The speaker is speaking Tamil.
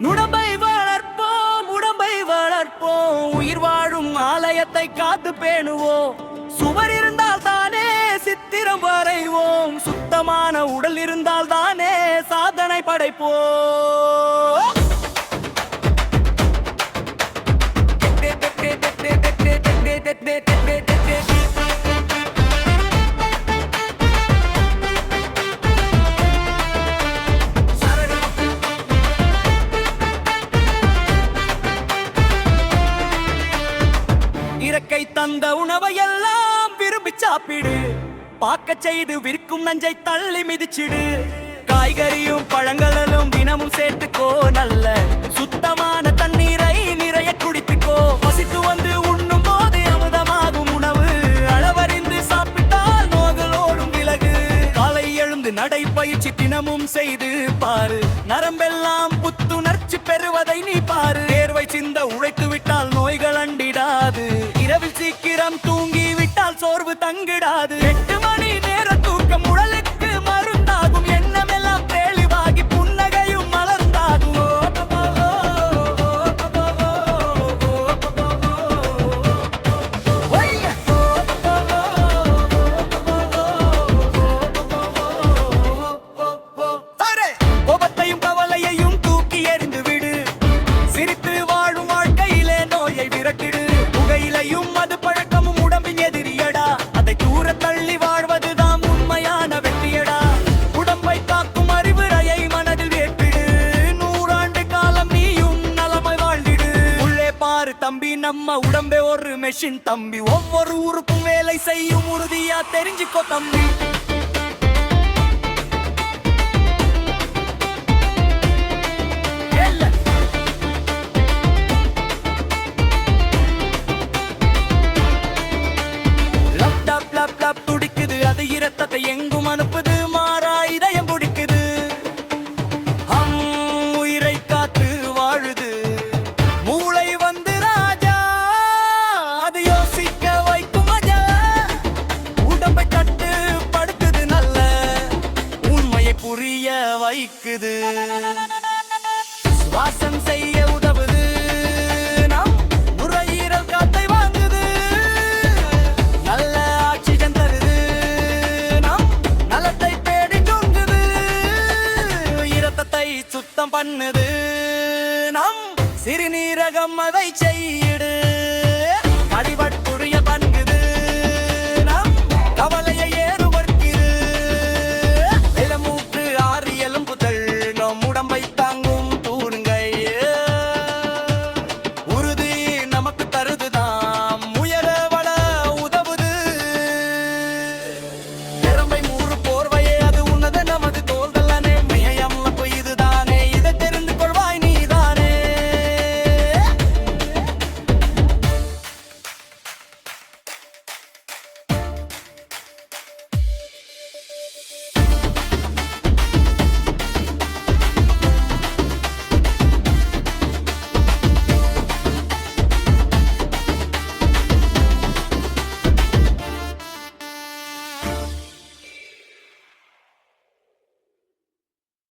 உடம்பை வளர்ப்போம், உடம்பை வளர்ப்போம், உயிர் வாழும் ஆலயத்தை காத்து பேணுவோம். சுவர் இருந்தால் தானே சித்திரம் வரைவோம், சுத்தமான உடல் இருந்தால் தானே சாதனை படைப்போம். இறக்கை தந்த உணவையெல்லாம் விரும்பி சாப்பிடு, பாக்க செய்து விற்கும் நஞ்சை தள்ளி மிதிச்சிடு. காய்கறியும் பழங்களும் தினமும் சேர்த்துக்கோ, நல்ல சுத்தமான தண்ணீரை நிறைய குடித்துக்கோ. பசித்து வந்து உண்ணும் போது அமுதமாகும் உணவு, அளவறிந்து சாப்பிட்டால் நோய்களோடும் விலகு. காலை எழுந்து நடைப்பயிற்சி தினமும் செய்து பாரு, நரம்பெல்லாம் புத்துணர்ச்சி பெறுவதை நீ பாரு. தேர்வை சிந்த உழைத்து விட்டால் நோய்கள் அண்டிடாது, இரவில் சீக்கிரம் தூங்கி விட்டால் சோர்வு தங்கிடாது. 8 மணி நேர தூக்கம் உடலுக்கு மருந்தாகும், எண்ணமெல்லாம் தெளிவாகி புன்னகையும் மலர்ந்தாகும். கோபத்தையும் கவலையையும் தூக்கி எறிந்து விடு, சிரித்து வாழும் வாழ்க்கையிலே நோயை விரட்டிடு. புகையிலையும் மது பழக்கமும் உடம்பின் எதிரியடா, அதை தூர தள்ளி வாழ்வதுதான் உண்மையான வெற்றியடா. உடம்பை காக்கும் அறிவுரையை மனதில் ஏற்றிடு, 100 ஆண்டு காலம் நீயும் நலமாய் வாழ்ந்திடு. உள்ளே பாரு தம்பி, நம்ம உடம்பே ஒரு மெஷின் தம்பி, ஒவ்வொரு உறுப்பும் வேலை செய்யும், உறுதியா தெரிஞ்சுக்கோ தம்பி. துடிக்குது அது இரத்தத்தை எங்கும் அனுப்புது, மாறா இதயம் பிடிக்குது. உயிரை காத்து வாழுது மூளை வந்து ராஜா, அது யோசிக்க வைக்கும் மஜா. உடம்பை கட்டு படுக்குது, நல்ல உண்மையை புரிய வைக்குது. சுவாசம் செய்ய உதவுது, நம் நுரையீரல் காத்தை வாங்குது. நல்ல ஆக்சிஜன் தருது, நம் நலத்தை தேடி தூங்குது. இரத்தத்தை சுத்தம் பண்ணுது, நம் சிறுநீரகம் அதை செய்யிடு. அடிபட்டுடைய பண்குது, நம் கவலையை ஏறுபடுத்திடு. இளமூக்கு ஆறு எலும்புகள் நம் உடம்பை தாங்கும் தூருங்கை. உறுதி நமக்கு தருதுதாம், உயர வள உதவுது. திறமை 100 போர்வையே, அது உன்னது நமது தோள்தல்லானே. மையம்மப்பு இதுதானே, இதை தெரிந்து கொள்வாய் நீதானே.